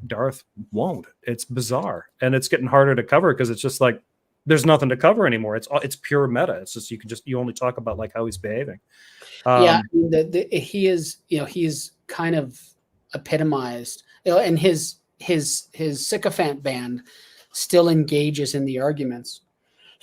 Darth won't. It's bizarre, and it's getting harder to cover because it's just like there's nothing to cover anymore. It's pure meta. It's just you only talk about like how he's behaving. Yeah, he is kind of epitomized, and his sycophant band still engages in the arguments,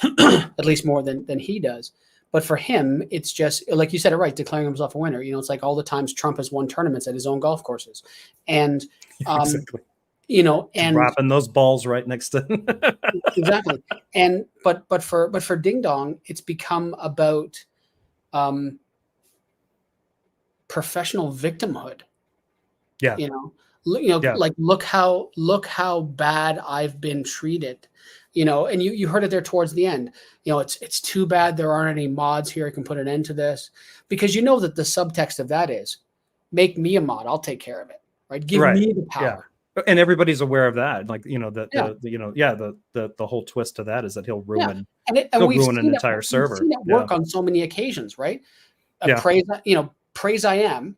at least more than he does. But for him, it's just like you said it right, declaring himself a winner. It's like all the times Trump has won tournaments at his own golf courses, and exactly. you know, and dropping those balls right next to exactly. And but for Ding Dong, it's become about professional victimhood. Yeah. You know, like look how bad I've been treated. You know, and you heard it there towards the end. You know, it's too bad there aren't any mods here. I can put an end to this, because you know that the subtext of that is, make me a mod. I'll take care of it. Right? Give me the power. Yeah. And everybody's aware of that. Like, you know, the whole twist to that is that he'll ruin, and we've ruin an seen entire server. We've seen it work on so many occasions, right? Praise I Am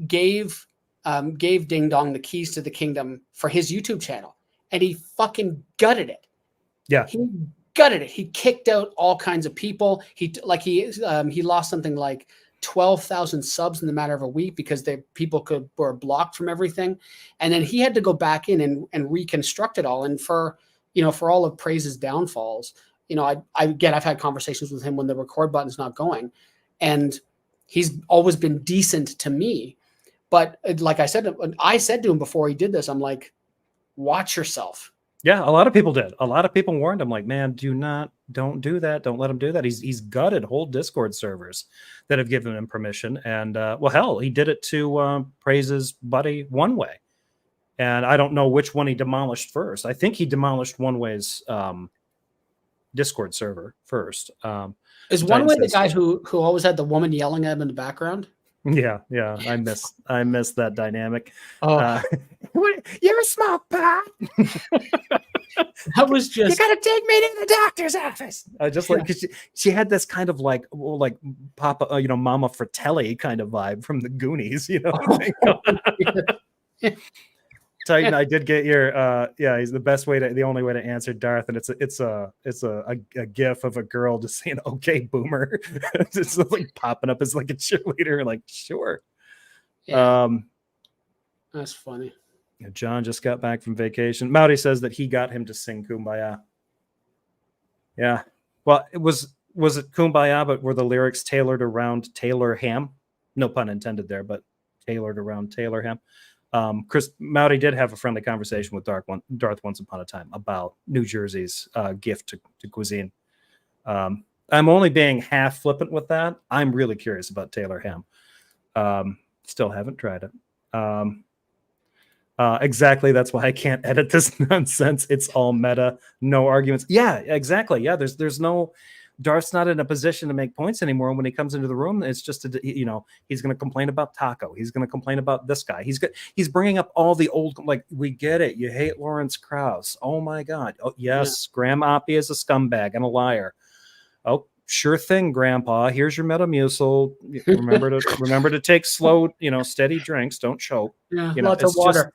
gave Ding Dong the keys to the kingdom for his YouTube channel, and he fucking gutted it. Yeah, he gutted it. He kicked out all kinds of people. He lost something like 12,000 subs in the matter of a week because people were blocked from everything, and then he had to go back in and reconstruct it all. And for all of Praise's downfalls, you know, I've had conversations with him when the record button's not going, and he's always been decent to me. But like I said to him before he did this, I'm like, watch yourself. Yeah, a lot of people did. A lot of people warned him, like, man, don't do that. Don't let him do that. He's gutted whole Discord servers that have given him permission. And well, hell, he did it to Praise's buddy One Way. And I don't know which one he demolished first. I think he demolished One Way's Discord server first. Is One Way the guy who always had the woman yelling at him in the background? Yeah. I miss that dynamic. Oh. You're a small pot. That was just, you gotta take me to the doctor's office. Just like, cause she had this kind of like Papa, Mama Fratelli kind of vibe from the Goonies, you know. Titan, I did get your he's the only way to answer Darth, and it's a gif of a girl just saying "Okay, boomer," just like popping up as like a cheerleader, like sure. Yeah. That's funny. John just got back from vacation. Mowdy says that he got him to sing Kumbaya. Yeah. Well, was it Kumbaya, but were the lyrics tailored around Taylor Ham? No pun intended there, but tailored around Taylor Ham. Chris Mowdy did have a friendly conversation with Darth once upon a time about New Jersey's gift to cuisine. I'm only being half flippant with that. I'm really curious about Taylor Ham. Still haven't tried it. Exactly. That's why I can't edit this nonsense. It's all meta, no arguments. Yeah, exactly. Yeah, there's no. Darth's not in a position to make points anymore. When he comes into the room, it's just he's going to complain about Taco. He's going to complain about this guy. He's bringing up all the old, like, we get it. You hate Lawrence Krauss. Oh my God. Oh yes, yeah. Graham Oppie is a scumbag and a liar. Oh, sure thing, Grandpa. Here's your Metamucil. Remember to take slow, steady drinks. Don't choke. Yeah, lots of water.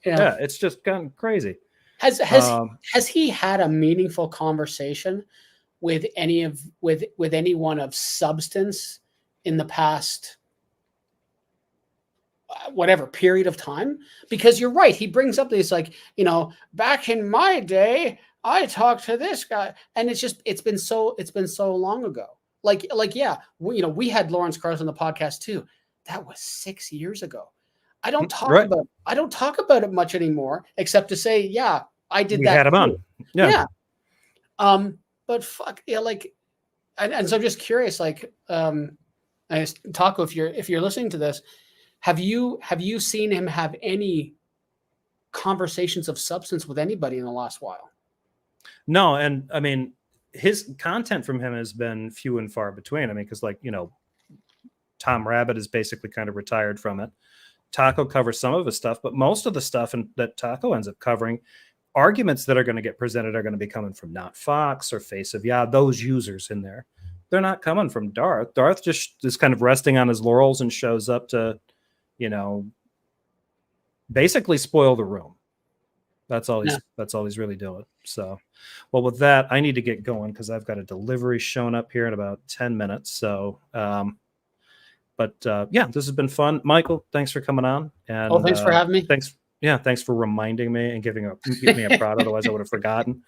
Yeah, it's just gotten crazy. Has he had a meaningful conversation with anyone of substance in the past whatever period of time? Because you're right, he brings up these like, back in my day I talked to this guy, and it's been so long ago. Like yeah, we had Lawrence Krauss on the podcast too. That was 6 years ago. I don't talk about it much anymore, except to say, yeah, I did that. Had him on. Yeah. But fuck, yeah, like, and so I'm just curious, like, Taco, if you're listening to this, have you seen him have any conversations of substance with anybody in the last while? No, and I mean, his content from him has been few and far between. I mean, because Tom Rabbit is basically kind of retired from it. Taco covers some of his stuff, but most of the stuff that Taco ends up covering, arguments that are going to get presented are going to be coming from Not Fox or Face of those users in there. They're not coming from Darth. Darth just is kind of resting on his laurels and shows up to, basically spoil the room. That's all he's really doing. So, well, with that, I need to get going because I've got a delivery showing up here in about 10 minutes. So, But this has been fun. Michael, thanks for coming on. And thanks for having me. Thanks for reminding me and giving me a prod. Otherwise, I would have forgotten.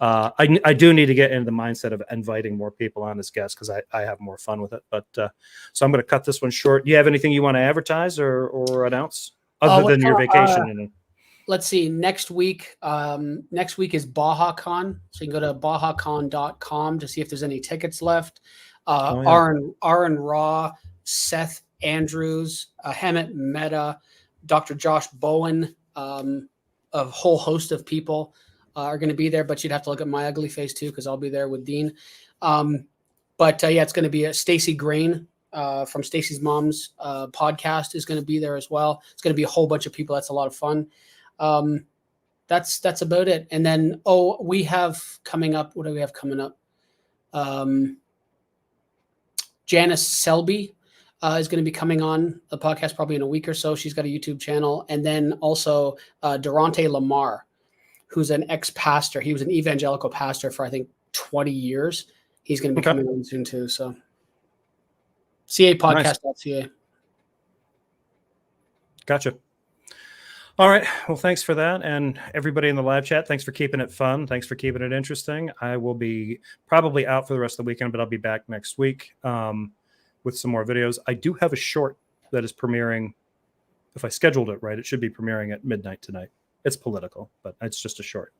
I do need to get into the mindset of inviting more people on as guests because I have more fun with it. But so I'm going to cut this one short. Do you have anything you want to advertise or announce other than your vacation? let's see. Next week is BajaCon. So you can go to bajacon.com to see if there's any tickets left. Aaron Raw, Seth Andrews, Hemet Mehta, Dr. Josh Bowen, a whole host of people are going to be there, but you'd have to look at my ugly face too, because I'll be there with Dean. But yeah, it's going to be a Stacey Grain from Stacey's Mom's podcast is going to be there as well. It's going to be a whole bunch of people. That's a lot of fun. That's about it. And then, we have coming up. What do we have coming up? Janice Selby is going to be coming on the podcast probably in a week or so. She's got a YouTube channel. And then also Durante Lamar, who's an ex-pastor. He was an evangelical pastor for, I think, 20 years. He's going to be coming on soon too. So capodcast.ca. Gotcha. All right. Well, thanks for that. And everybody in the live chat, thanks for keeping it fun. Thanks for keeping it interesting. I will be probably out for the rest of the weekend, but I'll be back next week with some more videos. I do have a short that is premiering. If I scheduled it right, it should be premiering at midnight tonight. It's political, but it's just a short.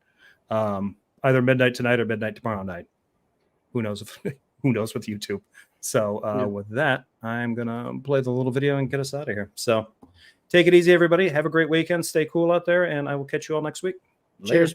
Either midnight tonight or midnight tomorrow night. Who knows with YouTube. So with that, I'm going to play the little video and get us out of here. So take it easy, everybody. Have a great weekend. Stay cool out there, and I will catch you all next week. Later. Cheers.